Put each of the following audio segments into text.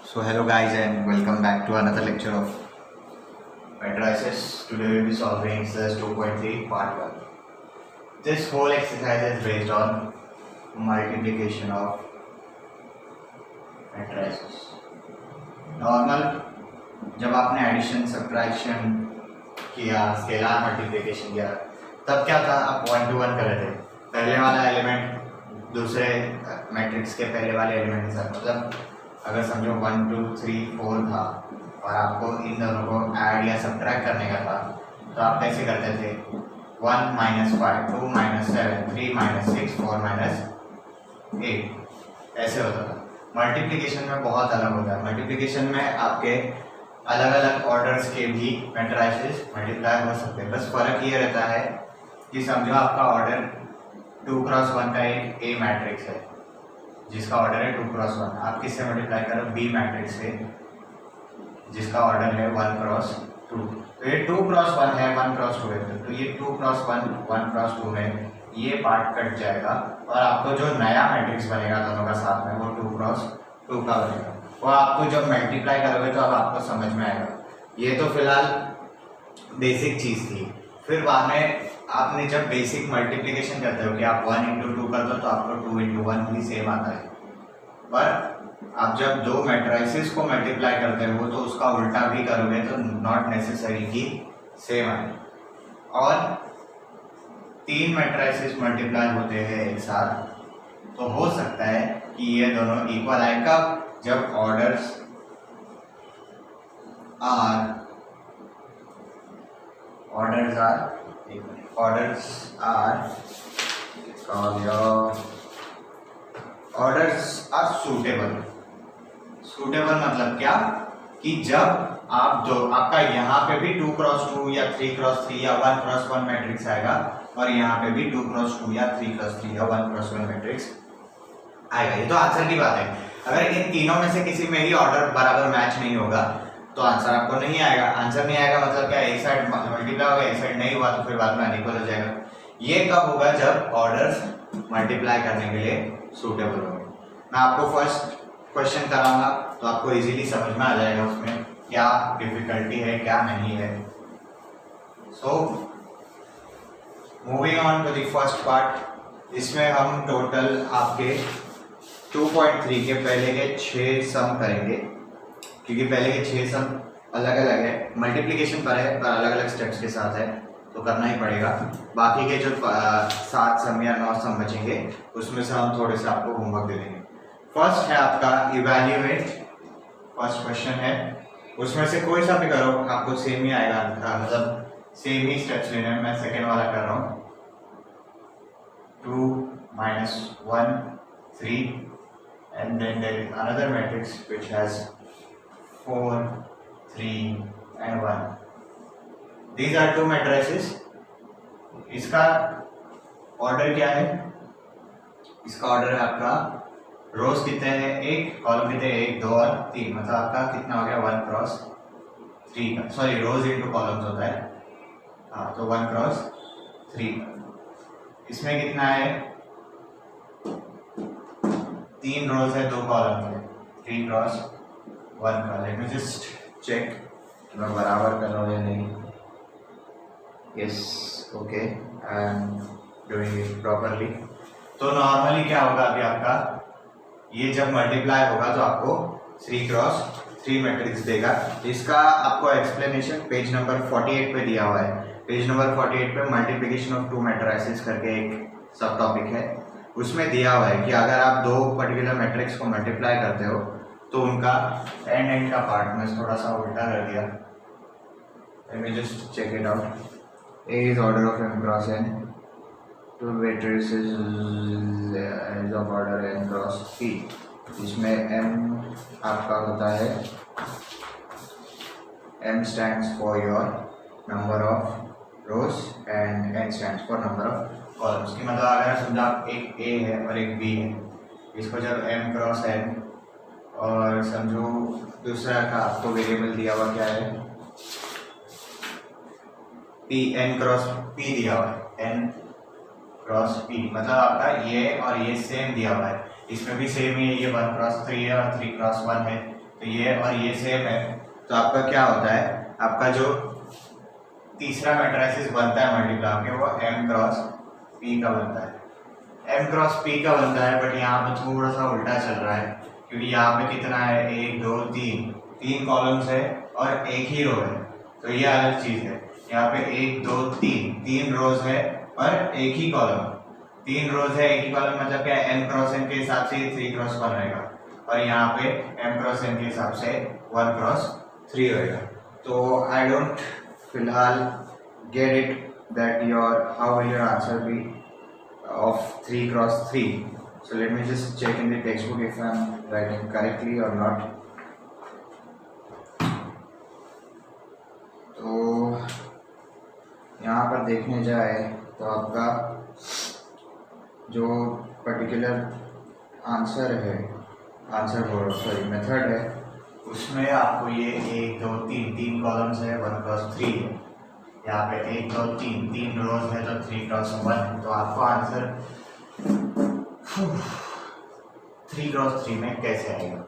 So hello guys and welcome back to another lecture of matrices. Today we will be solving exercise 2.3 part 1. This whole exercise is based on multiplication of matrices. Normal जब आपने addition subtraction किया, scalar multiplication किया, तब क्या था? आप 1 to 1 कर रहे थे। पहले वाला एलिमेंट दूसरे मैट्रिक्स के पहले वाले एलिमेंट के साथ, मतलब अगर समझो 1 2 3 4 था और आपको इन दोनों को ऐड या सब्ट्रैक्ट करने का था, तो आप कैसे करते थे? 1 - 5 2 - 7 3 - 6 4 - 8 ऐसे होता था। मल्टीप्लिकेशन में बहुत अलग होता है। मल्टीप्लिकेशन में आपके अलग अलग ऑर्डर्स के भी मैट्रिसेस मल्टीप्लाई हो सकते हैं। बस फ़र्क ये रहता है कि समझो आपका ऑर्डर 2 क्रॉस 1 का एक ए मैट्रिक्स है जिसका ऑर्डर है 2 क्रॉस 1। आप किससे मल्टीप्लाई करो? बी मैट्रिक्स से जिसका ऑर्डर है 1 क्रॉस 2। तो ये 2 क्रॉस 1 है, 1 क्रॉस 2 है, तो ये 2 क्रॉस 1 1 क्रॉस 2 में ये पार्ट कट जाएगा और आपको जो नया मैट्रिक्स बनेगा दोनों का साथ में वो 2 क्रॉस 2 का बनेगा। वो आपको जब मल्टीप्लाई करोगे तो अब आपको समझ में आएगा। ये तो फिलहाल बेसिक चीज़ थी। फिर बाद में आपने जब बेसिक मल्टीप्लिकेशन करते हो कि आप 1 × 2 कर दो तो आपको 2 × 1 भी सेम आता है। पर आप जब दो मैट्रिसेस को मल्टीप्लाई करते हो तो उसका उल्टा भी करोगे तो नॉट नेसेसरी कि सेम आए। और 3 मैट्रिसेस मल्टीप्लाई होते हैं एक साथ, तो हो सकता है कि ये दोनों इक्वल आए। कब? जब ऑर्डर्स आर सूटेबल। सूटेबल मतलब क्या? कि जब आप आपका यहाँ पे भी 2 क्रॉस 2 या 3 क्रॉस 3 या 1 क्रॉस 1 मैट्रिक्स आएगा और यहाँ पे भी 2 क्रॉस 2 या 3 क्रॉस 3 या 1 क्रॉस 1 मैट्रिक्स आएगा। ये तो आंसर की बात है। अगर इन तीनों में से किसी में ही ऑर्डर बराबर मैच नहीं होगा तो आंसर आपको नहीं आएगा। आंसर नहीं आएगा मतलब क्या? एक साइड मल्टीप्लाई होगा, एक साइड नहीं हुआ तो फिर बाद में अनइक्वल हो जाएगा। ये कब होगा? जब ऑर्डर्स मल्टीप्लाई करने के लिए सूटेबल होंगे। मैं आपको फर्स्ट क्वेश्चन कराऊंगा तो आपको इजीली समझ में आ जाएगा उसमें क्या डिफिकल्टी है क्या नहीं है। So moving on to the first part. इसमें हम टोटल आपके 2.3 के पहले के 6 सम करेंगे, क्योंकि पहले के 6 सम अलग अलग है, मल्टीप्लिकेशन पर है पर अलग अलग स्टेप्स के साथ है तो करना ही पड़ेगा। बाकी के जो 7 सम या 9 सम बचेंगे उसमें से हम थोड़े से आपको होमवर्क दे देंगे। फर्स्ट है आपका इवैल्यूएट। फर्स्ट क्वेश्चन है, उसमें से कोई सा भी करो आपको सेम ही आएगा, मतलब सेम ही स्टेप्स लेने हैं। मैं सेकेंड वाला कर रहा हूँ। 2 - 1 3 and then there is another matrix which has 4 3 and 1. These are 2 matrices. इसका ऑर्डर क्या है? इसका ऑर्डर है आपका रोज कितने हैं? 1, कॉलम कितने? 1 2 और 3, मतलब आपका कितना हो गया? 1 क्रॉस 3 का। सॉरी, रोज इनटू कॉलम्स होता है। हाँ, तो 1 क्रॉस 3 का। इसमें कितना है? 3 रोज है, 2 कॉलम है, 3 क्रॉस 1 का। लेट मी जस्ट चेक कि मैं बराबर कर रहा हूँ या नहीं। Yes, okay, I am doing it properly. तो नॉर्मली क्या होगा अभी आपका, ये जब मल्टीप्लाई होगा तो आपको 3 क्रॉस 3 मैट्रिक्स देगा। इसका आपको एक्सप्लेनेशन पेज नंबर 48 पे दिया हुआ है। पेज नंबर 48 पे मल्टीप्लिकेशन ऑफ 2 मैट्रिसेस करके एक सब टॉपिक है, उसमें दिया हुआ है कि अगर आप 2 पर्टिकुलर मैट्रिक्स को मल्टीप्लाई करते हो तो उनका एंड का पार्ट में थोड़ा सा उल्टा कर दिया। Let me just check it out. A is order of m cross n, 2 matrices is of order n cross p, जिसमें m आपका होता है, m stands for your number of rows and n stands for number of columns। की मतलब अगर समझा एक a है और एक b है, इसको जब m क्रॉस n और समझो दूसरा का आपको वेरिएबल दिया हुआ क्या है? p, n क्रॉस p दिया हुआ है, n क्रॉस p, मतलब आपका ये और ये सेम दिया हुआ है। इसमें भी सेम ही है, ये 1 क्रॉस 3 है और 3 क्रॉस 1 है। तो ये और ये सेम है, तो आपका क्या होता है, आपका जो तीसरा मैट्रिक्स बनता है मल्टीप्लाई के वो m क्रॉस p का बनता है, m क्रॉस p का बनता है। बट यहाँ पे थोड़ा सा उल्टा चल रहा है, क्योंकि यहाँ पे कितना है, 1 2 3 तीन कॉलम्स है और एक ही रो है, तो ये अलग चीज है। यहाँ पे 1 2 3 तीन रोज है और एक ही कॉलम, तीन रोज है एक ही कॉलम, मतलब क्या है, m क्रॉस n के हिसाब से 3 क्रॉस 1 रहेगा, और यहाँ पे m क्रॉस n के हिसाब से 1 क्रॉस 3 रहेगा। तो आई डोंट फिलहाल get it that how will your answer be of 3 cross 3. So let me just check in the textbook if I am writing correctly or not. तो यहाँ पर देखने जाए तो आपका जो पर्टिकुलर आंसर है, मेथड है, उसमें आपको ये 1 2 3 तीन कॉलम्स है, 1 क्रॉस 3 है, यहाँ पे 1 2 3 तीन रोज है, तो 3 क्रॉस 1, तो आपको आंसर 3 क्रॉस 3 में कैसे आएगा,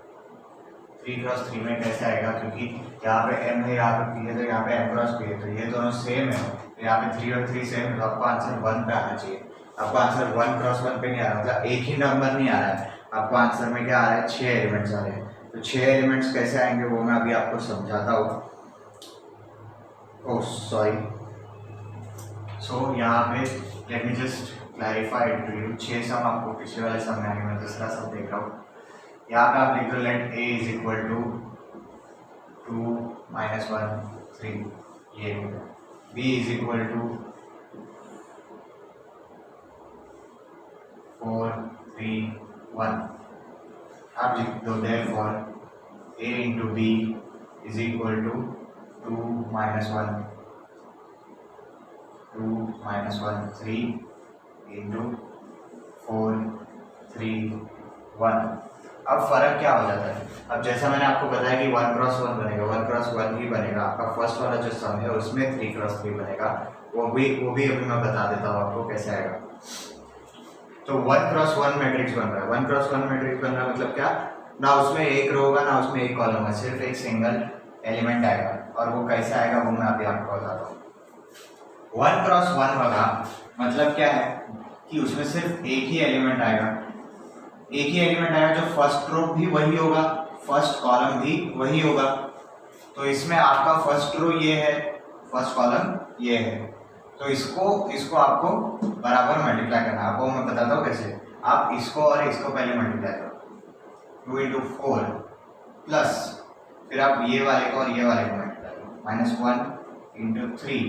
3 क्रॉस 3 में कैसे आएगा, क्योंकि यहाँ पे m है, यहाँ पे p है, तो यहाँ पे m क्रॉस p है, तो ये दोनों सेम है, तो यहाँ पे 3 और 3 सेम है, तो आपको आंसर 1 पे आना चाहिए। आपको आंसर 1 क्रॉस 1 पे नहीं आ रहा, मतलब एक ही नंबर नहीं आ रहा है, आपको आंसर में क्या आ रहा है, 6 एलिमेंट्स आ रहे हैं। तो 6 एलिमेंट्स कैसे आएंगे वो मैं अभी आपको समझाता हूँ। ओह सॉरी, सो यहाँ पे let me just clarify to you, 6 sum आपको पिछले वाले सम में आएंगे, मैं दूसरा सम देख रहा हूँ। यहाँ पे आप लिख दो let a is equal to 2 minus 1 3, ये b इज इक्वल टू 4 3 1। आप लिख दो therefore a into b is equal to 2 minus 1 2 minus 1 3 into 4 3 1। अब फर्क क्या हो जाता है, अब जैसा मैंने आपको बताया कि 1 क्रॉस 1 बनेगा, 1 क्रॉस 1 ही बनेगा, आपका फर्स्ट वाला जो सम है उसमें 3 क्रॉस 3 बनेगा, वो भी अभी मैं बता देता हूँ आपको कैसे आएगा। तो 1 क्रॉस 1 मैट्रिक्स बन रहा है, 1 क्रॉस 1 मैट्रिक्स बन रहा है, मतलब क्या, ना उसमें एक रो होगा ना उसमें एक कॉलम है, सिर्फ एक सिंगल एलिमेंट आएगा, और वो कैसे आएगा वो मैं अभी आपको बताता हूँ। 1 क्रॉस 1 होगा मतलब क्या है कि उसमें सिर्फ एक ही एलिमेंट आएगा, एक ही एलिमेंट आएगा, जो फर्स्ट रो भी वही होगा, फर्स्ट कॉलम भी वही होगा। तो इसमें आपका फर्स्ट रो ये है, फर्स्ट कॉलम ये है, तो इसको आपको बराबर मल्टीप्लाई करना है। आपको मैं बताता हूँ कैसे। आप इसको और इसको पहले मल्टीप्लाई करो, 2 इंटू 4 प्लस, फिर आप ये वाले को और ये वाले को मल्टीप्लाई करो, -1 इंटू 3,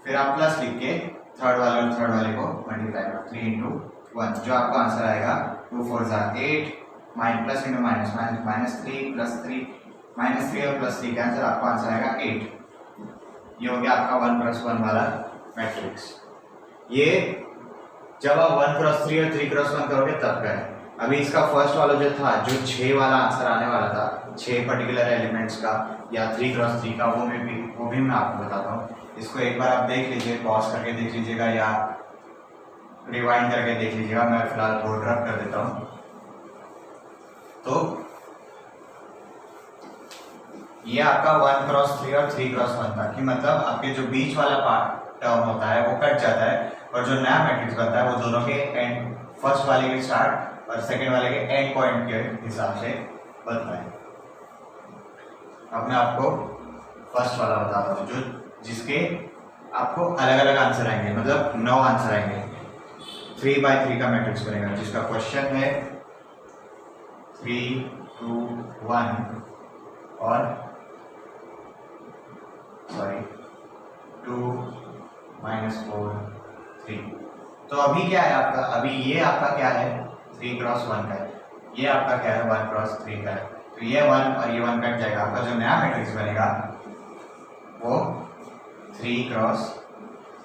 फिर आप प्लस लिख के थर्ड वाले और थर्ड वाले को मल्टीप्लाई करो, 3 इंटू 1, जो आपका आंसर आएगा 2 4 8, प्लस इंटू माइनस, -3 प्लस 3, -3 और प्लस 3 का आंसर आपका आंसर आएगा 8। ये हो गया आपका 1 क्रॉस 1 वाला मैट्रिक्स। ये जब आप 1 क्रॉस 3 और 3 क्रॉस 1 करोगे तब का है। अभी इसका फर्स्ट वाला जो था, जो 6 वाला आंसर आने वाला था, 6 पर्टिकुलर एलिमेंट्स का या 3 क्रॉस 3 का, वो भी मैं आपको बताता हूँ। इसको एक बार आप देख लीजिए, पॉज करके देख लीजिएगा या रिवाइंड करके देख लीजिएगा। मैं फिलहाल बोर्ड रब कर देता हूँ। तो ये आपका 1 क्रॉस 3 और 3 क्रॉस 1 था, कि मतलब आपके जो बीच वाला पार्ट टर्म होता है वो कट जाता है, और जो नया मैट्रिक्स बनता है वो दोनों के एंड, फर्स्ट वाले के स्टार्ट और सेकंड वाले के एंड पॉइंट के हिसाब से बनता है। अब मैं आपको फर्स्ट वाला बताता हूँ, जो जिसके आपको अलग अलग आंसर आएंगे, मतलब 9 आंसर आएंगे। 3/3 का मैट्रिक्स बनेगा, जिसका क्वेश्चन है 3 2 1 और 2 -4 3। तो अभी क्या है आपका, अभी ये आपका क्या है, 3 क्रॉस 1 का है, ये आपका क्या है 1 क्रॉस 3 का है। तो ये 1 और ये 1 कट जाएगा, आपका जो नया मैट्रिक्स बनेगा वो 3 क्रॉस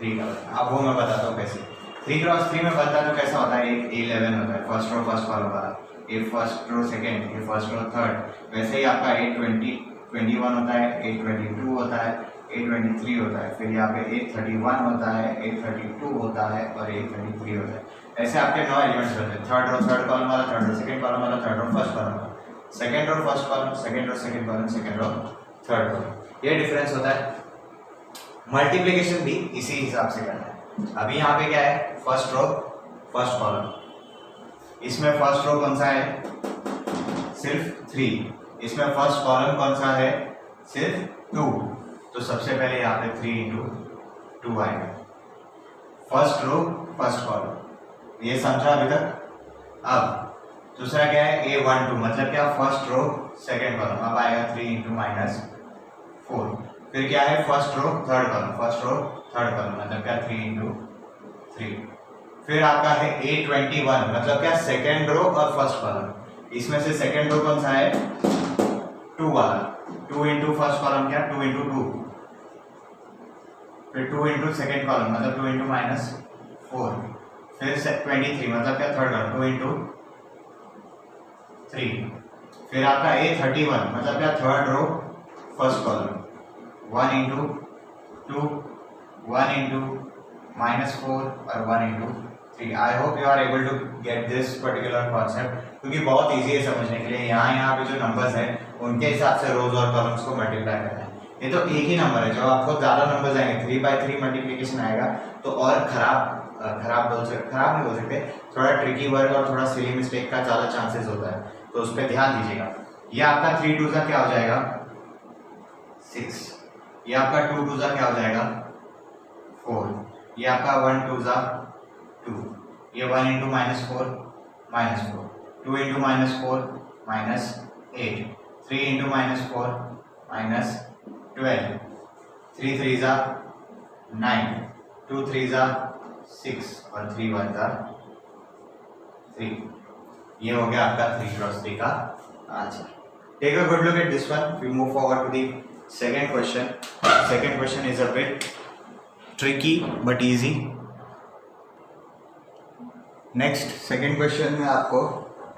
3 का बनेगा। अब वो मैं बताता हूँ कैसे। 3 क्रॉस 3 में बनता है तो कैसा होता है, एक 11 होता है, फर्स्ट रो फर्स्ट कॉलम वाला, ये फर्स्ट रो सेकेंड, ये फर्स्ट रो थर्ड। वैसे ही आपका 821 होता है, 822 होता है, 823 होता है, फिर यहाँ पे 831 होता है, 832 होता है और 833 होता है। ऐसे आपके 9 एलिमेंट्स होते हैं। थर्ड रो थर्ड कॉलम वाला, थर्ड रो सेकंड कॉलम वाला, थर्ड रो फर्स्ट कॉलम वाला। Second row first column, second row second column, second row third column, ये डिफरेंस होता है। मल्टीप्लिकेशन भी इसी हिसाब से करना है। अभी यहाँ पे क्या है, फर्स्ट रो फर्स्ट कॉलम, इसमें फर्स्ट रो कौन सा है, सिर्फ 3, इसमें फर्स्ट कॉलम कौन सा है, सिर्फ 2, तो सबसे पहले यहाँ पे 3 इंटू 2 आएगा, फर्स्ट रो फर्स्ट कॉलम, ये समझा अभी तक। अब दूसरा क्या है, A12 मतलब क्या, फर्स्ट रो सेकेंड कॉलम, अब आएगा 3 इंटू -4, फिर क्या है, first row third column, first row third column मतलब क्या, 3 इंटू 3, फिर आपका है A21 मतलब क्या, सेकेंड रो और फर्स्ट कॉलम, इसमें से सेकेंड रो कौन सा है, 2 वाला, 2 इंटू फर्स्ट कॉलम क्या, 2 इंटू 2, फिर 2 इंटू सेकेंड कॉलम मतलब 2 इंटू -4, फिर 23 मतलब क्या, थर्ड कॉलम, 2 इंटू 3, फिर आपका A31 मतलब क्या, third row first column, 1 into 2, 1 into -4 और 1 into 3। I hope you are able to get this particular concept, क्योंकि बहुत ईजी है समझने के लिए। यहाँ पे जो नंबर्स हैं उनके हिसाब से रोज और कॉलम्स को मल्टीप्लाई करना है। ये तो एक ही नंबर है, जब आपको ज़्यादा नंबर्स आएंगे 3 बाई 3 मल्टीप्लिकेशन आएगा तो और खराब नहीं बोल सकते, थोड़ा ट्रिकी वर्क और थोड़ा सिली मिस्टेक का ज़्यादा चांसेस होता है, तो उस पर ध्यान दीजिएगा। ये आपका 3 2 क्या हो जाएगा, 6, ये आपका 2 2 क्या हो जाएगा, 4, ये आपका 1 2 2, ये 1 इंटू -4 -4, 2 इंटू -4 -8, 3 इंटू -4 -12, 3 3 9, 2 3 6 और 3 1 3। ये हो गया आपका 3 क्रॉस 3 का answer. Take a good look at this one, we move forward to the second question. Second question is a bit tricky but easy. Next second question में आपको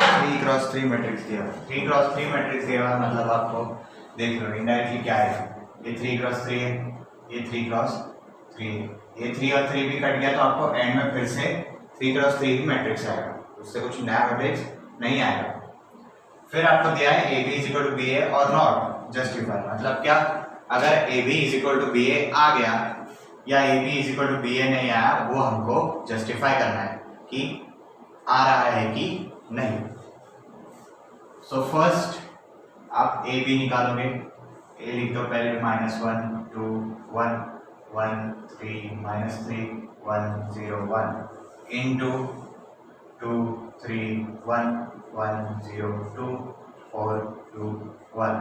3 क्रॉस 3 मैट्रिक्स दिया, 3 cross 3 matrix दिया हुआ मतलब आपको देख लो indirectly क्या है, ये 3 क्रॉस 3 है, ये 3 क्रॉस 3 है, ये 3 और 3 भी कट गया तो आपको एंड में फिर से 3 क्रॉस 3 ही मैट्रिक्स आएगा, उससे कुछ नया मैट्रिक्स नहीं आएगा। फिर आपको दिया है A B is equal to B A और नॉट जस्टिफाई, मतलब क्या, अगर A B is equal to B A आ गया या A B is equal to B A नहीं आया, वो हमको जस्टिफाई करना है कि आ रहा है कि नहीं। सो फर्स्ट आप ए बी निकालोगे, ए लिख दो पहले -1 2 1 1 3 -3 1 0 1 इंटू 2 3 1 1 0 2 4 2 1।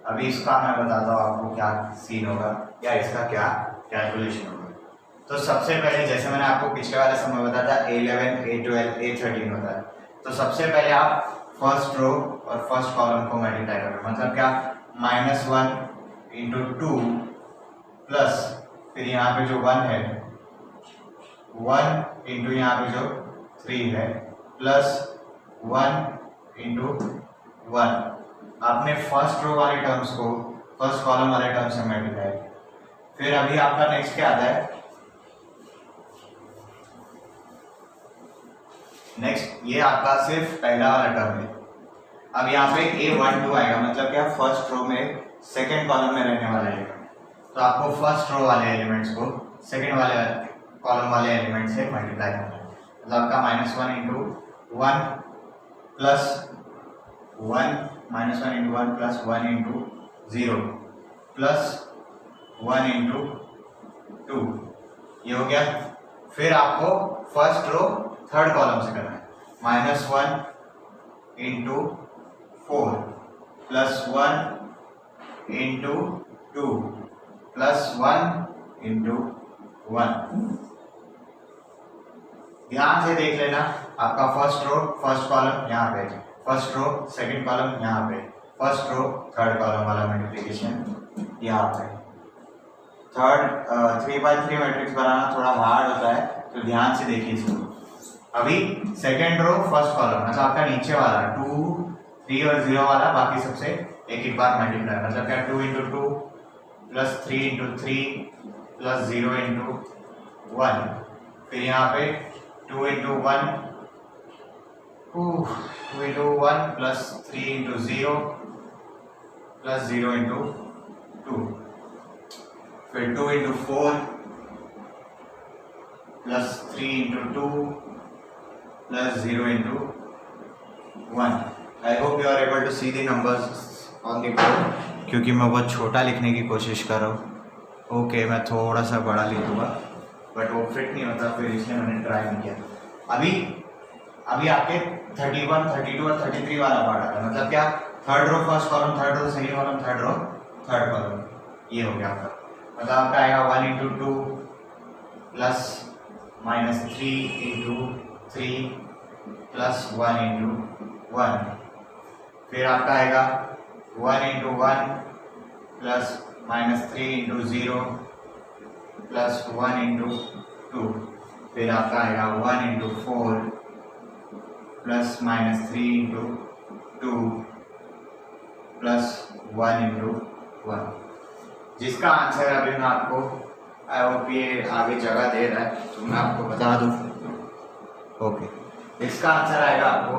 अभी इसका मैं बताता हूँ आपको क्या सीन होगा या इसका क्या कैलकुलेशन होगा। तो सबसे पहले जैसे मैंने आपको पिछले वाले समय बताया था A11 A12 A13 होता है, तो सबसे पहले आप फर्स्ट रो और फर्स्ट कॉलम को मल्टीप्लाई करोगे, मतलब क्या, -1 इंटू 2 प्लस फिर यहाँ पे जो 1 है 1 इंटू यहाँ पे जो 3 है प्लस 1 इंटू 1। आपने फर्स्ट रो वाले टर्म्स को फर्स्ट कॉलम वाले टर्म से मल्टीप्लाई किया। फिर अभी आपका नेक्स्ट क्या आता है, नेक्स्ट ये आपका सिर्फ पहला वाला टर्म है। अब यहाँ पे A12 आएगा, मतलब क्या, फर्स्ट रो में सेकंड कॉलम में रहने वाला एलिमेंट, तो आपको फर्स्ट रो वाले एलिमेंट्स को सेकंड वाले कॉलम वाले एलिमेंट से मल्टीप्लाई करना है। मतलब आपका -1 into 1 plus 1 -1 into 1 plus 1 into 0 plus 1 into 2, ये हो गया। फिर आपको फर्स्ट रो थर्ड कॉलम से करना है, -1 into 4 plus 1 into 2 plus 1 into 1। ध्यान से देख लेना, आपका फर्स्ट रो फर्स्ट कॉलम यहाँ पे, फर्स्ट रो सेकंड कॉलम यहाँ पे, फर्स्ट रो थर्ड कॉलम वाला मल्टीप्लिकेशन यहाँ पे। थर्ड 3 बाई 3 मैट्रिक्स बनाना थोड़ा हार्ड होता है, तो ध्यान से देखिए इसको। अभी सेकेंड रो फर्स्ट कॉलम मतलब आपका नीचे वाला 2 3 और 0 वाला, बाकी सबसे एक एक बार मल्टीप्लाई, मतलब क्या 2 into 2 plus 3 into 3 plus 0 into 1। फिर यहाँ पे 2 into 1 2 into 1 plus 3 into 0 plus 0 into 2, फिर 2 into 4 plus 3 into 2 plus 0 into 1. I hope you are able to see the numbers on the board, क्योंकि मैं बहुत छोटा लिखने की कोशिश कर रहा हूँ। ओके, मैं थोड़ा सा बड़ा लिखूँगा बट वो फिट नहीं होता, फिर इसलिए मैंने ट्राई नहीं किया। अभी आपके 31, 32 और 33 वाला पार्ट आता है, मतलब क्या, third row first column, third row second column, third row third column, ये हो गया आपका। मतलब आपका आएगा 1 into 2 plus minus 3 into 3 plus 1 into 1, फिर आपका आएगा 1 into 1 plus minus 3 into 0 plus 1 into 2, फिर आपका आएगा 1 into 4 plus minus 3 into 2 plus 1 into 1, जिसका आंसर अभी मैं आपको, आई होप ये आगे जगह दे रहा है तो मैं आपको बता दूं। ओके, इसका आंसर आएगा आपको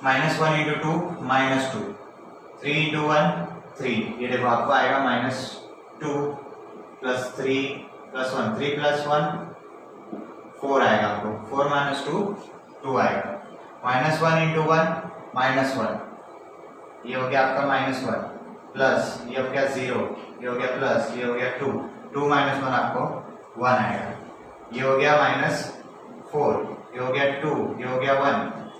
-1 into 2 -2, 3 into 1 3, ये देखो आपको आएगा -2 प्लस 3 प्लस 1, 3 प्लस 1 4 आएगा आपको, 4 minus 2 2 आएगा, -1 into 1 -1, ये हो गया आपका -1 प्लस ये हो गया 0, ये हो गया प्लस ये हो गया 2, 2 minus 1 आपको 1 आएगा, ये हो गया -4, ये हो गया 2, ये हो गया 1,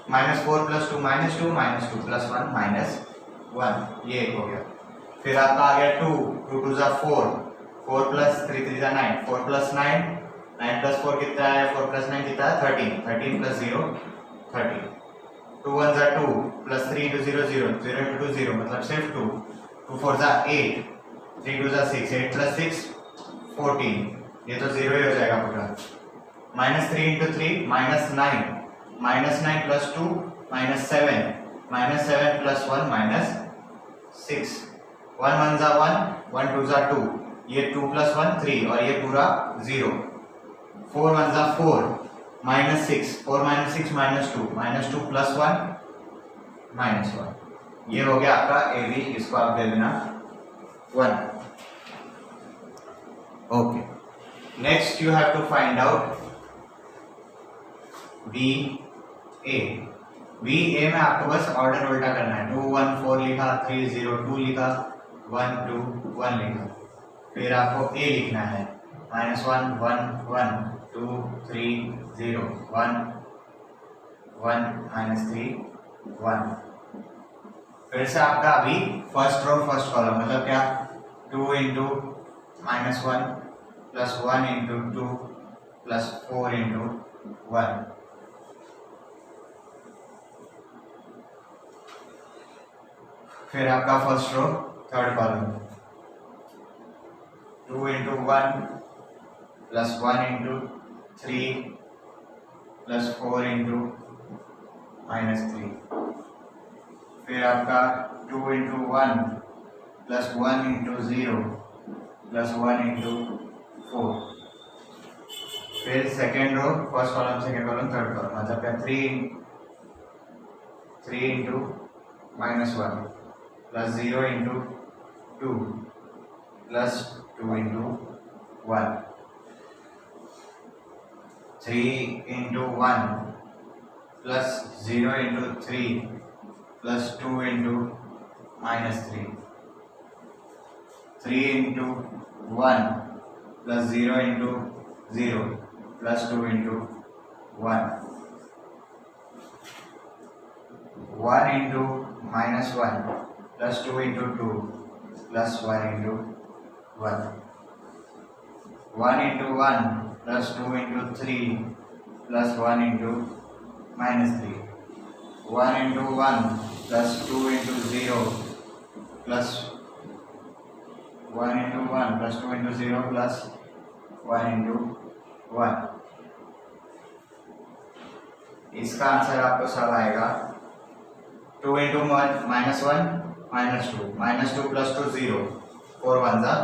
-4 प्लस 2 -2 -2 प्लस 1 -1, ये एक हो गया। फिर आपका आ गया 2 2 2 जा 4, 4 प्लस 3 3 जा 9, 4 प्लस 9, 9 प्लस 4 कितना है, 4 प्लस 9 कितना है 13, 13 प्लस 0 13, 2 1 जा 2 प्लस 3 into 0 0, 0 into 2 0, मतलब सिर्फ 2, 2 4 जा 8, 3 2 जा 6, 8 प्लस 6 14, ये तो 0 ही हो जाएगा पूरा, -3 into 3 -9, -9 plus 2 -7, -7 plus 1 -6, 1 1 जा 1, 1 2 जा 2, ये 2 plus 1 3 और ये पूरा 0, 4 1 जा 4, -6, 4 -6 -2, -2 plus 1 -1, ये हो गया आपका ए बी, इसको आप दे देना 1। Okay, next you have to find out B A. B A में आपको बस ऑर्डर उल्टा करना है, 2 1 4 लिखा, 3 0 2 लिखा, 1 2 1 लिखा, फिर आपको ए लिखना है, -1 1 1 2 3 0 1 1 -3 1, फिर से आपका अभी फर्स्ट रो फर्स्ट कॉलम, मतलब क्या, 2 into -1 plus 1 into 2 plus 4 into 1, फिर आपका first row third column, 2 into 1 plus 1 into 3 plus 4 into -3, फिर आपका 2 into 1 plus 1 into 0 plus 1 into 4, फिर second row first column second column third column, मतलब क्या, 3 into -1 plus 0 into 2 plus 2 into 1, 3 into 1 plus 0 into 3 plus 2 into -3, 3 into 1 plus 0 into 0 plus 2 into 1, 1 into -1 plus 2 into 2 plus 1 into 1, 1 into 1 plus 2 into 3 plus 1 into -3, 1 into 1 plus 2 into 0 plus 1 into 1 plus 2 into 0 plus 1 into 1, इसका answer आपको सब आएगा 2 into -1 -2 plus 2 0, 4 1 जा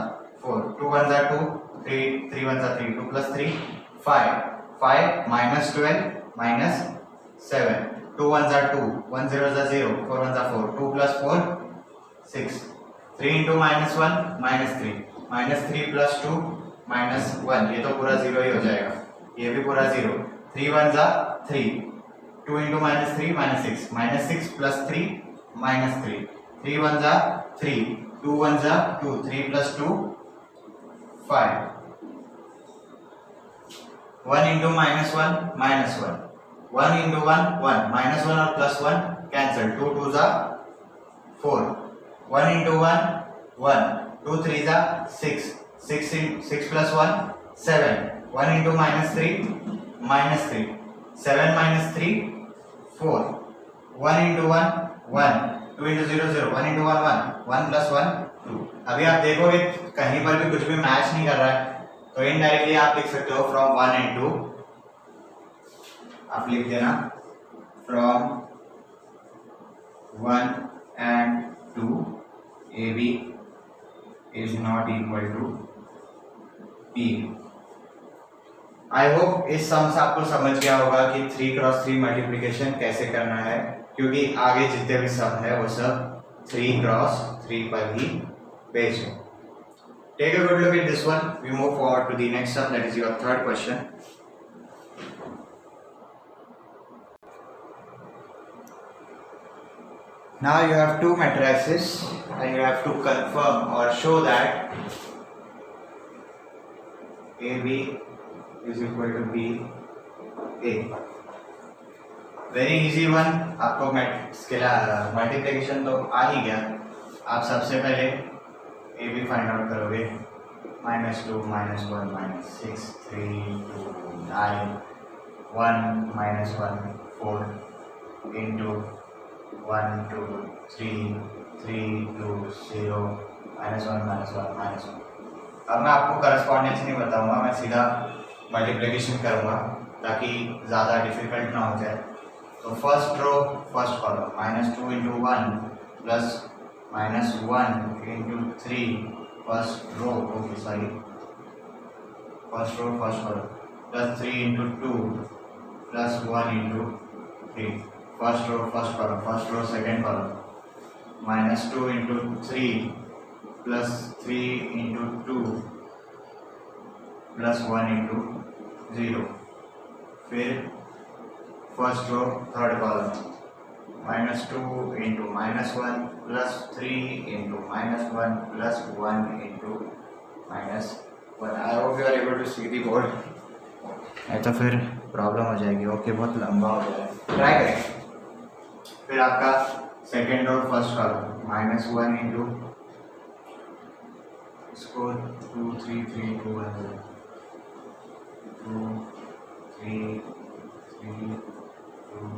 4, 2 1 जा 2, 3 1 जा 3, 2 plus 3 5, 5 -12 minus 7. 2 ones are 2, 1 zeros are 0, 4 ones are 4. 2 plus 4, 6. 3 into minus 1, minus 3. Minus 3 plus 2, minus 1. ये तो पूरा 0 ही हो जाएगा, ये भी पूरा 0. 3 ones are 3. 2 into minus 3, minus 6. Minus 6 plus 3, minus 3. 3 ones are 3. 2 ones are 2. 3 plus 2, 5. 1 into minus 1, minus 1. 1 into 1, 1. Minus 1 और plus 1 cancel. 2 twos are 4. 1 into 1, 1. 2 threes are 6. 6 plus 1, 7. 1 into minus 3, minus 3. 7 minus 3, 4. 1 into 1, 1. 2 into 0, 0. 1 into 1, 1. 1 plus 1, 2. अभी आप देखोगे कहीं पर भी कुछ भी match नहीं कर रहा है, तो इनडायरेक्टली आप लिख सकते हो फ्रॉम 1 and 2. आप लिख देना from 1 and 2 AB is not equal to P. I hope इस सम से आपको समझ गया होगा कि 3 क्रॉस 3 मल्टीप्लिकेशन कैसे करना है, क्योंकि आगे जितने भी सम है वो सब 3 क्रॉस 3 पर ही बेस्ड है. Take a good look at this one. We move forward to the next sum, that is your third question. Now you have two matrices and you have to confirm or show that AB is equal to BA. Very easy one. आपको multiplication तो आ ही गया. आप सबसे पहले AB find out करोगे. -2 -1 -6 3 2 9 1 -1 4 into 1 2 3 3 2 0 -1 -1 -1. अब मैं आपको करस्पॉन्डेंस नहीं बताऊंगा, मैं सीधा मल्टीप्लिकेशन करूंगा ताकि ज़्यादा डिफिकल्ट ना हो जाए. तो first row first column -2 into 1 plus -1 into 3 first row, okay sorry, first row first column, plus 3 into 2 plus 1 into 3, first row first column, first row second column, -2 into 3 plus 3 into 2 plus 1 into 0. फिर first row third column, -2 into -1 plus 3 into -1 plus 1 into -1. I hope you are able to see the board. नहीं तो फिर problem हो जाएगी. Okay, बहुत लंबा हो जाएगा, ट्राई करें. फिर आपका सेकेंड और फर्स्ट कॉलम -1 into इसको 2 3 3 2 1 2 3 3 2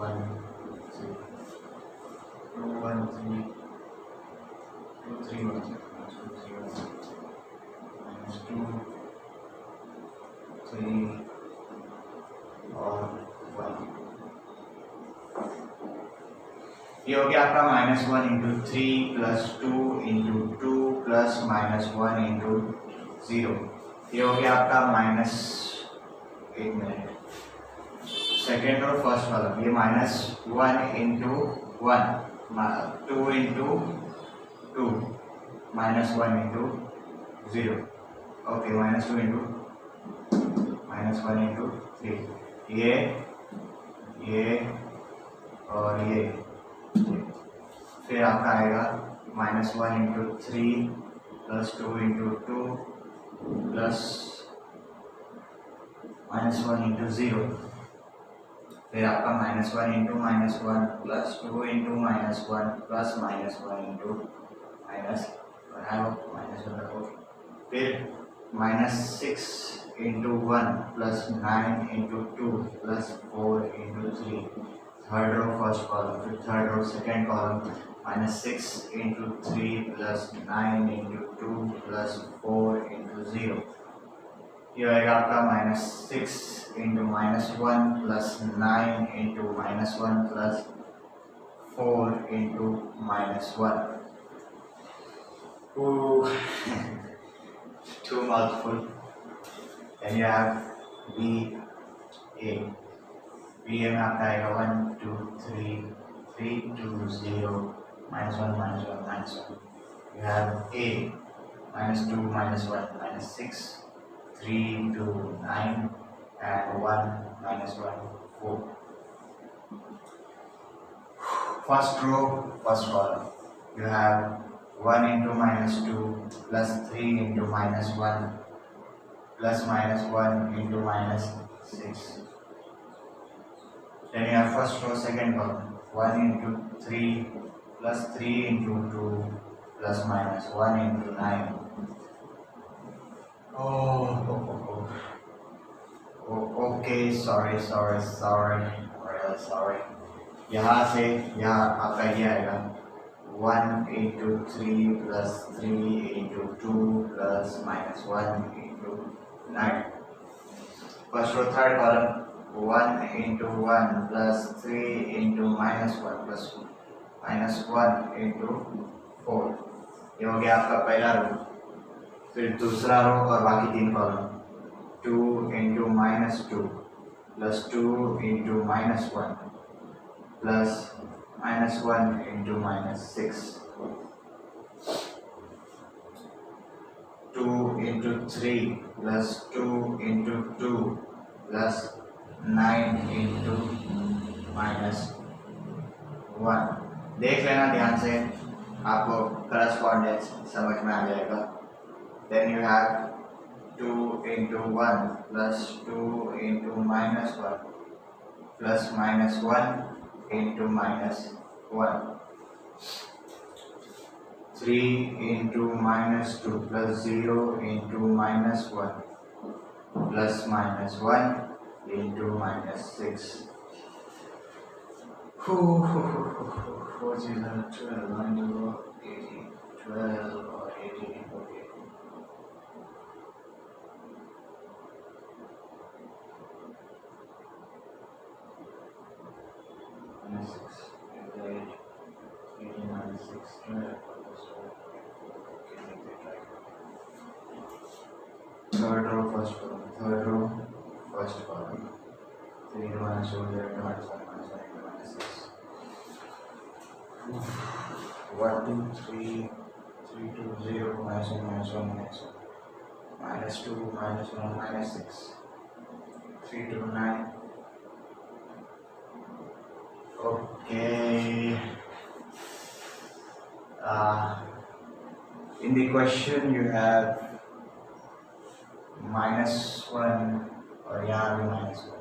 1 2 1 3 2 3 1 -2 3 और 1. ये हो गया आपका -1 into 3 plus 2 into 2 plus -1 into 0. ये हो गया आपका एक मिनट, सेकेंड और फर्स्ट कॉलम. ये -1 into 1 2 into 2 -1 into 0. Okay, -2 into -1 into 3. ये और ये. फिर आपका आएगा -1 into 3 plus 2 into 2 plus -1 into 0. फिर आपका -1 into -1 plus 2 into -1 plus -1 into -1. फिर -6 into 1 plus 9 into 2 plus 4 into 3. Third row first column. फिर third row second column -6 into 3 plus 9 into 2 plus 4 into 0. ये आएगा आपका -6 into -1 plus 9 into -1 plus 4 into -1. Ooh, too mouthful. Then you have BA. B A में आपका आएगा 1 2 3 3 2 0 -1 -1 -1. You have A -2 -1 -6 3 2 9 and 1 -1 4. First row, first column. You have 1 into -2 plus 3 into -1 plus -1 into -6. Then you have first row, second column. 1 into 3 plus 3 into 2 plus -1 into 9. Okay, sorry. यहाँ से यहाँ आपका ये आएगा 1 into 3 plus 3 into 2 plus -1 into 9. First row, third column, 1 into 1 plus 3 into -1 plus -1 into 4. ये हो गया आपका पहला रो. फिर दूसरा रो और बाकी तीन column 2 into -2 plus 2 into -1 plus -1 into -6. 2 into 3 plus 2 into 2 plus 9 into -1. देख लेना ध्यान से, आपको करस्पॉन्डेंस समझ में आ जाएगा. Then you have 2 into 1 plus 2 into -1 plus -1 into -1. 3 into -2 plus 0 into -1 plus -1 into -6. 4 12 1 2 18 12 or 18. Okay. -6 and 8 18 -6 12. Third row, first column. Third row, first column. 3 into -2 0 into -1 -1 into -6. 1 2 3 3 2 0 -1 -1 -1 -2 -1 -6 3 2 9. Okay. In the question you have -1 और यहाँ भी -1.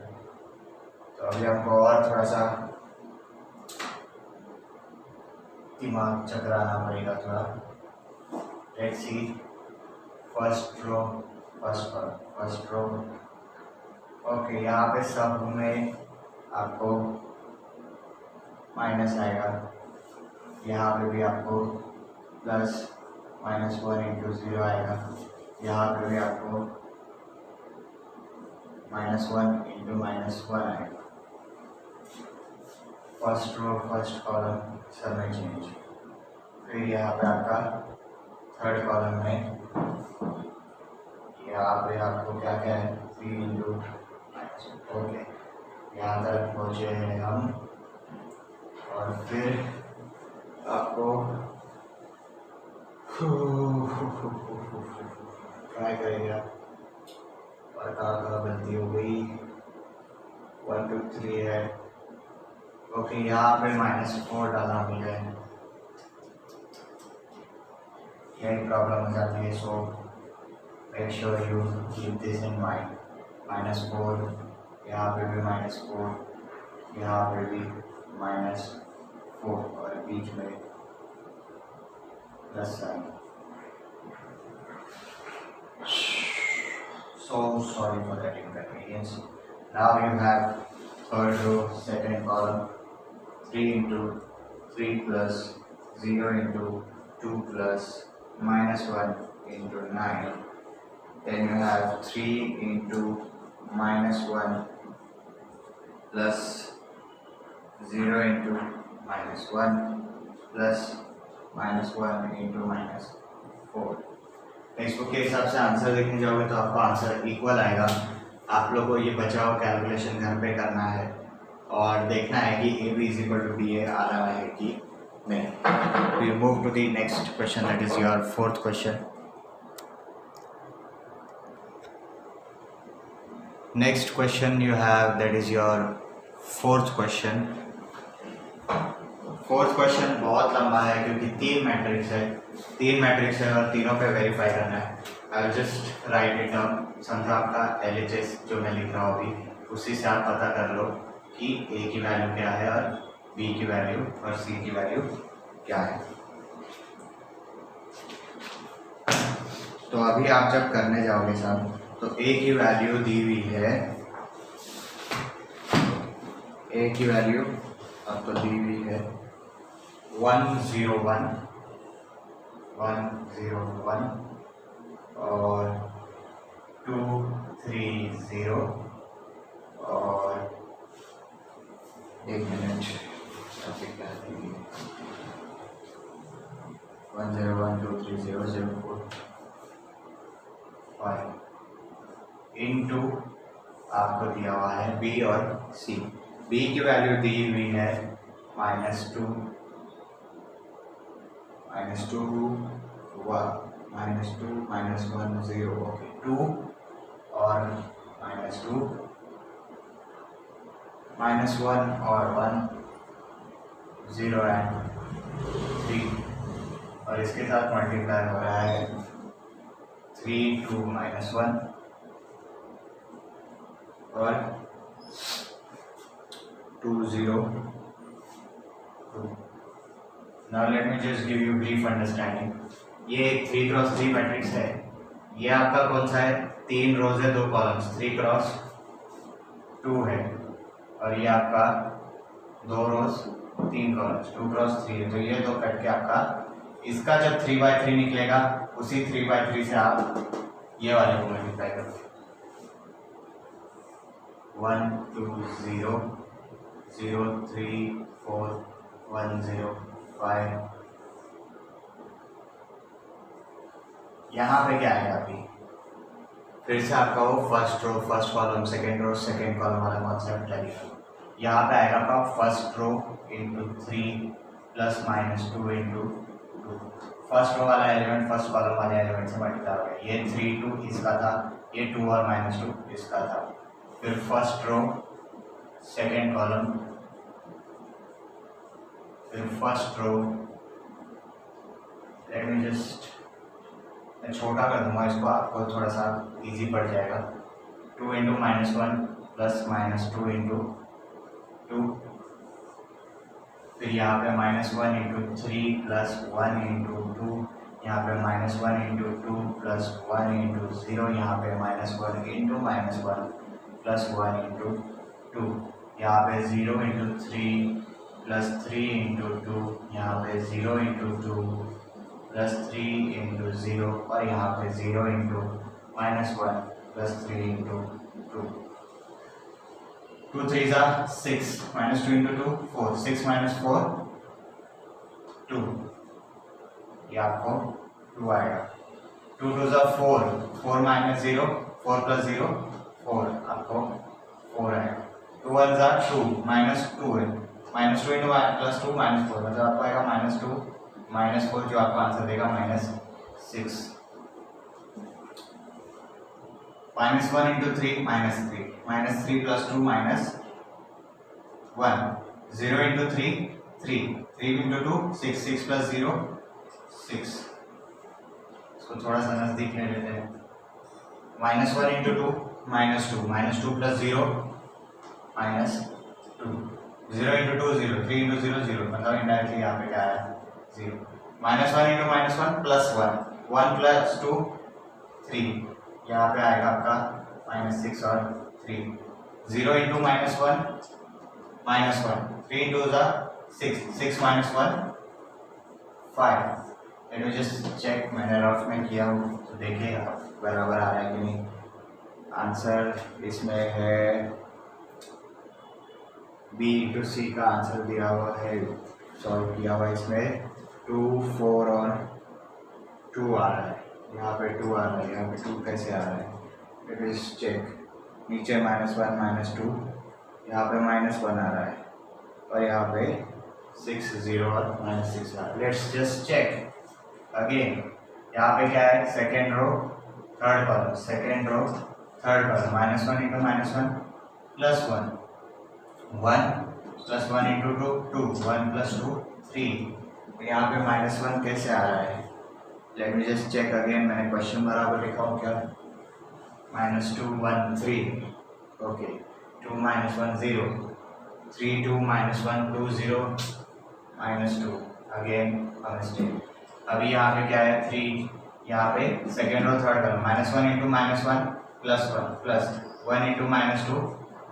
तो अभी हमको और थोड़ा सा दिमाग चकराना पड़ेगा थोड़ा. Let's see. First row, first row. Okay, यहाँ पे सब में आपको माइनस आएगा. यहाँ पे भी आपको प्लस -1 into 0 आएगा. यहाँ पे भी आपको -1 into -1 आएगा. फर्स्ट रो, फर्स्ट कॉलम सब में चेंज. फिर यहाँ पे आपका थर्ड कॉलम में यहाँ पे आपको क्या क्या है 3 into -1. ओके, यहाँ तक पहुँचे हैं हम. और फिर आपको ट्राई करेगा और कहाँ गलती हो गई. 1 2 3 है. ओके, यहाँ पे -4 डालना भी है. यही प्रॉब्लम हो जाती है. So make sure you keep this in mind. -4, यहाँ पे भी -4, यहाँ पे भी -4 और बीच में plus sign. So sorry for that inconvenience. Now you have third row, second column, 3 into 3 plus 0 into 2 plus -1 into 9. Then you have 3 into -1 plus 0 into -1 plus -1 into -4. Text book के हिसाब से आंसर देखने जाओगे तो आपका आंसर इक्वल आएगा. आप लोग को ये बचाव कैलकुलेशन घर पे करना है. और देखना है कि A B is equal to B A आ रहा है कि नहीं। We move to the next question, that is your fourth question. Next question you have, that is your fourth question. Fourth question बहुत लंबा है क्योंकि 3 मैट्रिक्स है और तीनों पे वेरीफाई करना है। I will just right it down. समझो आपका LHS जो मैं लिख रहा हूँ अभी, उसी से आप पता कर लो कि A की वैल्यू क्या है और B की वैल्यू और C की वैल्यू क्या है। तो अभी आप जब करने जाओगे साहब, तो A की वैल्यू दी हुई है, A की वैल्यू आपको दी हुई है 101 और 230 और 1 मिनट 101 2 3 0 0 4 5 इंटू आपको दिया हुआ है B और C। B की वैल्यू दी हुई है -2 -1 0, ओके 2 और -2 -1 और 1 0 एंड 3 और इसके साथ मल्टीप्लाई हो रहा है 3 2 -1 और 2 0 2। Now let me just give you brief understanding। ये एक 3 क्रॉस 3 मैट्रिक्स है। ये आपका कौन सा है? 3 रोज है 2 कॉलम्स, 3 क्रॉस 2 है और ये आपका 2 रोज 3 कॉलम्स 2 क्रॉस 3 है। तो ये दो कट के आपका इसका जब 3/3 निकलेगा, उसी 3/3 से आप ये वाले को मल्टीप्लाई करोगे। 1 2 0 0 3 4 1 0 5। यहाँ पे क्या आएगा? अभी फिर से आपका वो first row first column second row second column वाला कॉन्सेप्ट लगेगा। यहाँ पे आएगा आपका first row into 3 plus -2 into 2। First row वाला एलिमेंट फर्स्ट कॉलम वाले एलिमेंट से मल्टीप्लाई हो गया। ये 3 2 इसका था, ये 2 और -2 इसका था। फिर फर्स्ट रो सेकेंड कॉलम, फिर first row, let me just मैं छोटा कर दूंगा इसको, आपको थोड़ा सा इजी पड़ जाएगा। 2 इंटू -1 प्लस -2 इंटू 2, फिर यहाँ पे -1 इंटू 3 प्लस 1 इंटू 2, यहाँ पे -1 इंटू 2 प्लस 1 इंटू 0, यहाँ पे -1 इंटू -1 प्लस 1 इंटू 2, यहाँ पे 0 इंटू 3 प्लस 3 इंटू 2, यहाँ पे 0 इंटू 2 प्लस 3 इंटू 0 और यहाँ पे 0 इंटू -1 प्लस 3 इंटू 2। 2 3 ज़ा 6, -2 इंटू 2 4, 6 -4 2, ये आपको 2 आएगा। 2 2 ज़ा 4, 4 -0 4 प्लस 0 4, आपको 4 आएगा। 2 1 ज़ा 2, -2 है, -2 इंटू प्लस 2 -4, मतलब आपको आएगा -2 -4, जो आपका आंसर देगा -6। -1 into 3 -3, -3 plus 2 -1, 0 into 3 3, 3 into 2 6, 6 plus 0 6। इसको थोड़ा सा नजदीक ले लेते हैं। -1 इंटू 2 -2, -2 प्लस 0 -2, 0 इंटू 2 0, 3 इंटू 0 0, मतलब इनडायरेक्टली यहाँ पे क्या है 0। -1 इंटू -1 प्लस 1, 1 प्लस 2 3, यहाँ पे आएगा आपका -6 और 3। 0 into -1 -1, 3 into 6, 6 -1 5। Let me just check, मैंने रफ में किया हूँ तो देखिए आप बराबर आ रहा है कि नहीं। आंसर इसमें है B इंटू C का आंसर दिया हुआ है, सॉल्व किया हुआ है। इसमें 2 4 और 2 आ रहा है, यहाँ पे 2 आ रहा है, यहाँ पे 2 कैसे आ रहा है? Let me check. नीचे -1 -2 यहाँ पे -1 आ रहा है और यहाँ पे 6 0 और -6 आ रहा है। Let's just check again. यहाँ पे क्या है, second row third column, second row third column, -1 into -1 +1, 1 +1 into 2 2, 1 + 2 3। यहाँ पे -1 कैसे आ रहा है? Let me just check again. मैंने क्वेश्चन बराबर लिखा हूँ क्या? -2 1 3, ओके, 2 -1 0, 3 2 -1 2 0 -2, अगेन मिस्टेक। अभी यहाँ पे क्या है 3, यहाँ पे second row third column, -1 into -1 +1 plus 1 into -2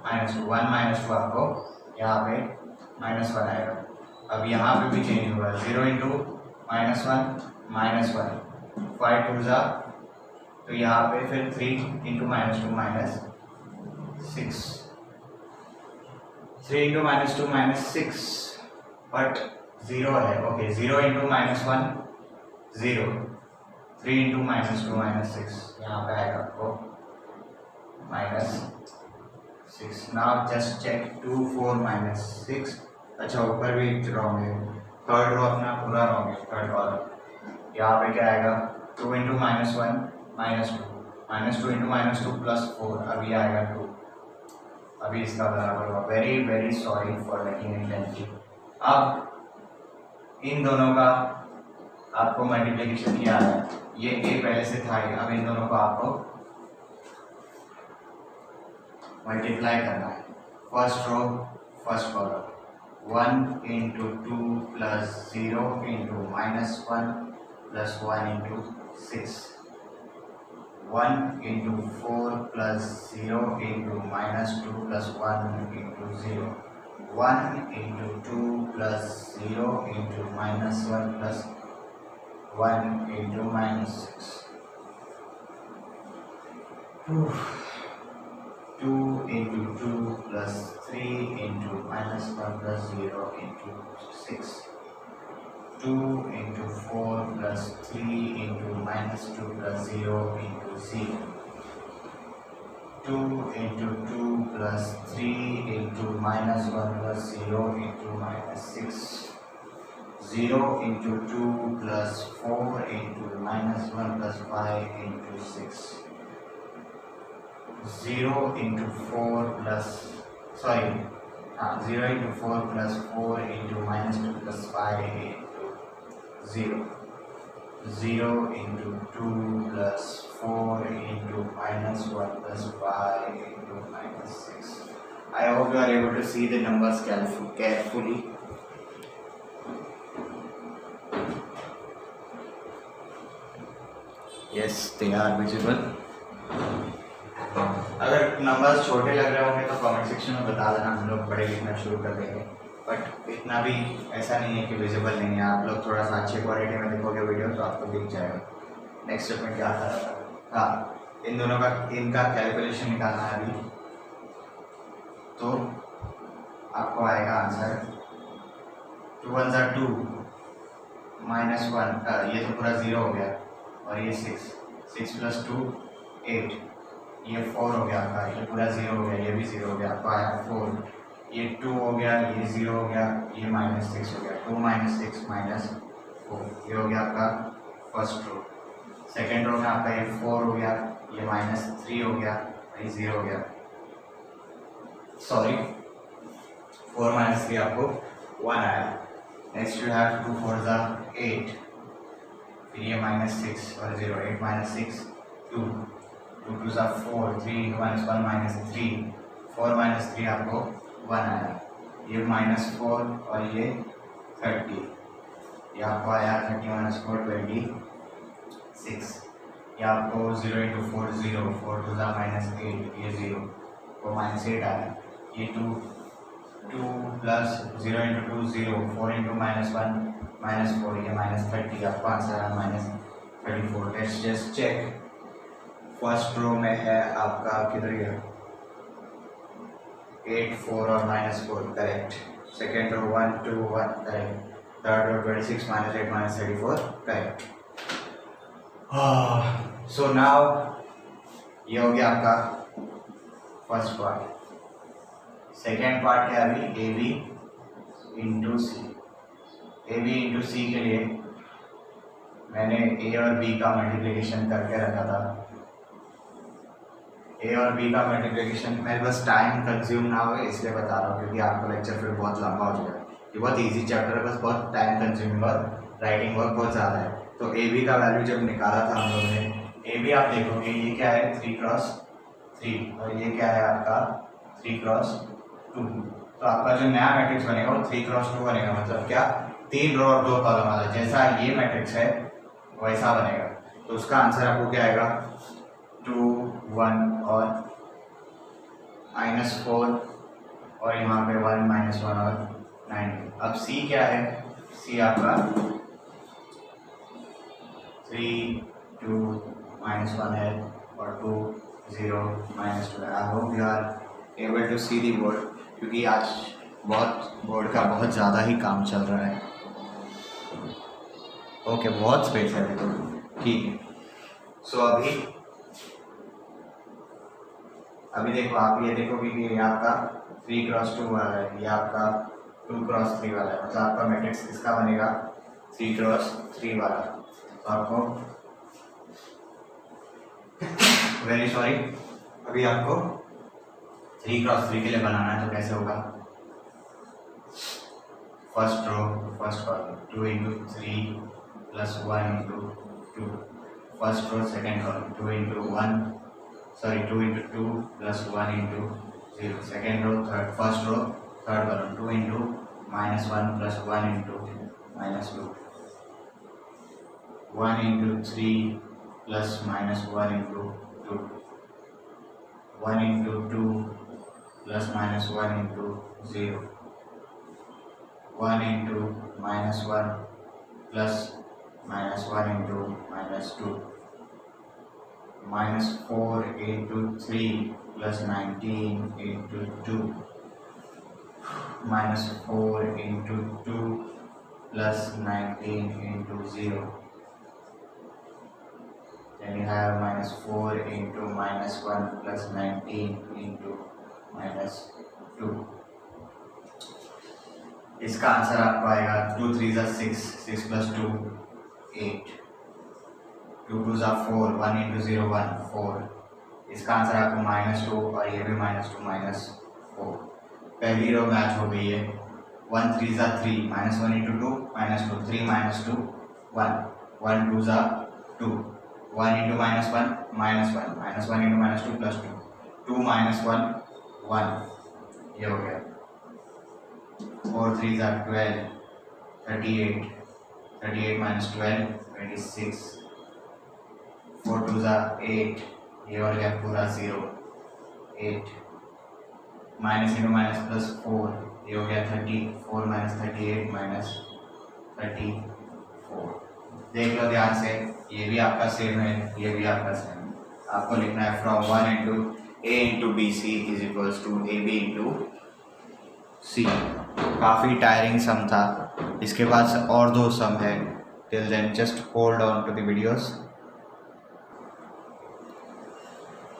-2, 1 -2 आपको यहाँ पे -1 आएगा। अब यहाँ पे भी चेंज होगा, 0 इंटू -1 -1, 5 2 ज़ा, तो यहाँ पे फिर 3 इंटू -2 -6, 3 इंटू -2 -6, बट 0 है, ओके, 0 इंटू -1 0, 3 इंटू -2 -6, यहाँ पे आएगा आपको -6। नाउ जस्ट चेक 2 4 -6, अच्छा ऊपर भी रॉन्ग है, थर्ड रो अपना पूरा रॉन्ग है, थर्ड कॉलम। यहाँ पे क्या आएगा 2 इंटू -1 -2 इंटू -2 +4, अभी आएगा 2, अभी इसका बराबर हुआ। Very very sorry for making it lengthy. अब इन दोनों का आपको मल्टीप्लिकेशन किया है, ये ए पहले से था, अब इन दोनों को आपको मल्टीप्लाई करना है। First row first column, 1 into 2 + 0 into -1 + 1 into 6, 1 into 4 + 0 into -2 + 1 into 0, 1 into 2 + 0 into -1 + 1 into -6, 2 into 2 + 3 into -1 + 0 into 6, 2 into 4 + 3 into -2 + 0 into 0, 2 into 2 + 3 into -1 + 0 into -6, 0 into 2 + 4 into -1 + 5 into 6, 0 into 4 + 0 into 4 + 4 into -2 + 5 into 0, 0 into 2 + 4 into -1 + 5 into -6। I hope you are able to see the numbers carefully. Yes, they are visible. अगर numbers छोटे लग रहे होंगे तो comment section में बता देना, हम लोग बड़े लिखना शुरू कर देंगे, बट इतना भी ऐसा नहीं है कि विजिबल नहीं है। आप लोग थोड़ा सा अच्छी क्वालिटी में देखोगे वीडियो तो आपको दिख जाएगा। नेक्स्ट स्टेप में क्या आता है, हाँ, इन दोनों का इनका कैलकुलेशन निकालना है अभी, तो आपको आएगा आंसर 2 1 ज़ा 2 -1, ये तो पूरा 0 हो गया, और ये 6 + 2 8, ये 4 हो गया आपका, ये पूरा 0 हो गया, ये भी 0 हो गया, आपका आया 4, ये 2 हो गया, ये 0 हो गया, ये -6 हो गया, 2 -6 -4, ये हो गया आपका फर्स्ट रो। सेकेंड रो में आपका ये 4 हो गया, ये -3 हो गया, ये 0 हो गया, सॉरी 4 -3 आपको 1 आया। नेक्स्ट यू हैव 2 4 ज़ा 8, फिर ये -6 और 0, 8 - 6 2, 2 2 ज़ा 4, 3 1 -3, 4 -3 आपको 1 आया, ये -4 और ये 30, ये आपको आया 30 - 4 26, ये आपको 0 इंटू 4 0, 4 2 ज़ा -8, ये 0 को -8 आया, ये 2 + 0 इंटू 2 0, 4 इंटू -1 -4, ये -30, आपको आंसर आया -34। Let's just check. First row में है आपका किधर गया, 8 4 और -4, correct. Second row 1 2 1, correct. Third row 26 -8 -34, correct. So now ये हो गया आपका फर्स्ट पार्ट। सेकेंड पार्ट है अभी A B into C. A B into C के लिए मैंने ए और बी का मल्टीप्लिकेशन करके रखा था। ए और बी का मल्टीप्लिकेशन मेरे बस टाइम कंज्यूम ना हो इसलिए बता रहा हूँ, क्योंकि आपका लेक्चर फिर बहुत लंबा हो जाएगा। ये बहुत इजी चैप्टर है, बस बहुत टाइम कंज्यूमिंग और राइटिंग वर्क बहुत ज़्यादा है। तो ए बी का वैल्यू जब निकाला था हम लोगों ने, ए बी आप देखोगे ये क्या है 3x3 और ये क्या है आपका 3x2। तो आपका जो नया मैट्रिक्स बनेगा वो 3x2 बनेगा, मतलब क्या 3 रो और 2 कॉलम वाला, जैसा ये मैट्रिक्स है वैसा बनेगा। तो उसका आंसर आपको क्या आएगा 2 1 और -4 और यहाँ पे 1 -1 और 9। अब सी क्या है, सी आपका 3 2 -1 है और 2 0 -2 है। I hope you are able to see the board, क्योंकि आज बोर्ड का बहुत ज़्यादा ही काम चल रहा है। ओके बहुत स्पेस है तो ठीक है। सो अभी देखो आप ये देखोगे कि ये आपका 3x2 वाला है, ये आपका 2x3 वाला है, मतलब आपका मैट्रिक्स किसका बनेगा 3x3 वाला। तो आपको वेरी सॉरी, अभी आपको 3x3 के लिए बनाना है। तो कैसे होगा, first row first column 2 into 3 plus 1 into 2, first row second column 2 into 2 plus 1 into 0, second row first row third column 2 into -1 plus 1 into -2, 1 into 3 plus -1 into 2, 1 into 2 plus -1 into 0, 1 into -1 plus -1 into -2, -4 into 3 plus 19 into 2, -4 into 2 plus 19 into 0, then you have -4 into -1 plus 19 into -2। इसका answer आपको आएगा 2 3 6, 6 plus 2 8, 2 2 4, 1 into 0 1 4। इसका answer आपको -2 और ये भी -2 -4। पहली रो match हो गई है। 1 3 3, -1 into 2 -2, 3 -2 1, 1 2 2, 1 into -1 -1, -1 into -2 plus 2, 2 -1 1, ये हो गया। 4 3 12, 38, 38 minus 12 26, 4 2 8, ये हो गया पूरा 0 8, माइनस इंटू माइनस प्लस 4, ये हो गया 34 minus 38 minus 34। देख लो ध्यान से, ये भी आपका सेम है, ये भी आपका सेम है। आपको लिखना है from 1 into a into bc is equals to ab into c। काफ़ी टायरिंग सम था, इसके बाद और 2 सम है। Till then just hold on to the videos.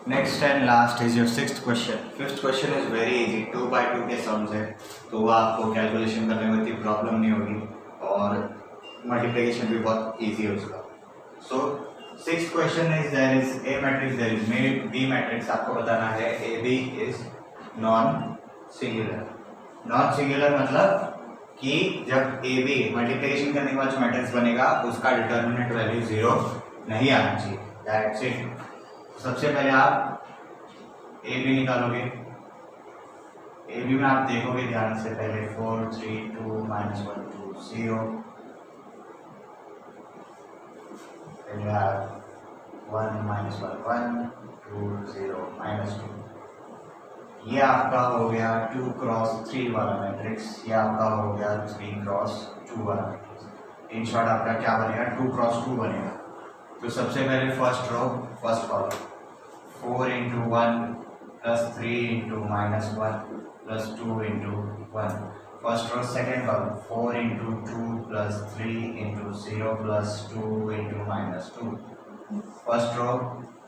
Next and last is your 6th question. 5th question is very easy, 2 by 2 के sums है, तो वो आपको कैलकुलेशन करने में इतनी प्रॉब्लम नहीं होगी और मल्टीप्लिकेशन भी बहुत इजी है उसका। So 6th question is there is A matrix, there is B matrix. आपको बताना है A B is non singular. Non singular मतलब कि जब ए बी मल्टीप्लिकेशन करने के बाद जो मैट्रिक्स बनेगा उसका डिटर्मिनेंट वैल्यू 0 नहीं आना चाहिए। That's it. सबसे पहले आप ए बी निकालोगे। ए बी में आप देखोगे ध्यान से, पहले 4 3 2 -1 2 0, then you have 1 -1 1 2 0 -2। ये आपका हो गया 2 क्रॉस 3 वाला मैट्रिक्स, ये आपका हो गया 3 क्रॉस 2 वाला मैट्रिक्स। इन शॉर्ट आपका क्या बनेगा, 2 क्रॉस 2 बनेगा। तो सबसे पहले first row first column 4 into 1 plus 3 into -1 plus 2 into 1। First row second column 4 into 2 plus 3 into 0 plus 2 into -2। First row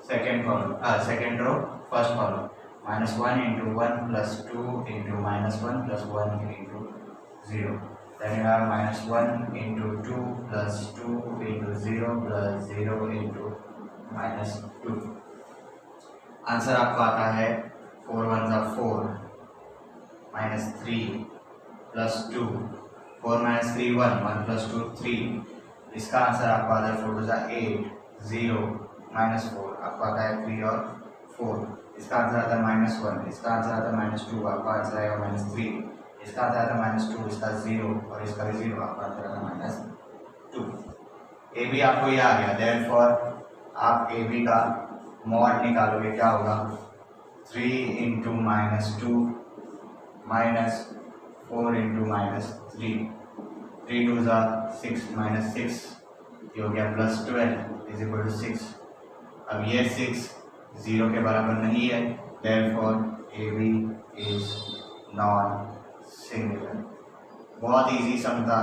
second column second row first column -1 into 1 plus 2 into -1 plus 1 into 0. Then you have -1 into 2 plus 2 into 0 plus 0 into -2. Answer आपका आता है 4 1 4 -3 plus 2. 4 minus 3 1 1 plus 2 3. इसका answer आपका आता है 4 2 8 0 -4. आपका आता है 3 और 4. इसका आंसर आता है -1. इसका आंसर आता है -2. आपका आंसर आएगा -3. इसका आंसर आता है -2. इसका 0 और इसका भी 0. आपका आंसर आता है -2. ए बी आपको ये आ गया. देयरफॉर आप ए बी का मॉड निकालोगे. क्या होगा? 3 into -2 minus 4 into -3. 3 2 6 -6. ये हो गया +12 इज इक्वल टू 6. अब ये 6 0 के बराबर नहीं है. Therefore A B is non singular. बहुत इजी सम था.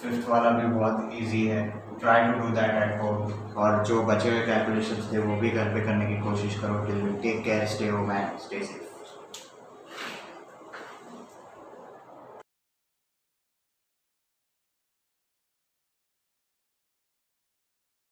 5th वाला भी बहुत इजी है. Try to do that at home. और जो बचे हुए कैलकुलेशंस थे वो भी घर पे करने की कोशिश करो. Till you take care, stay home and stay safe.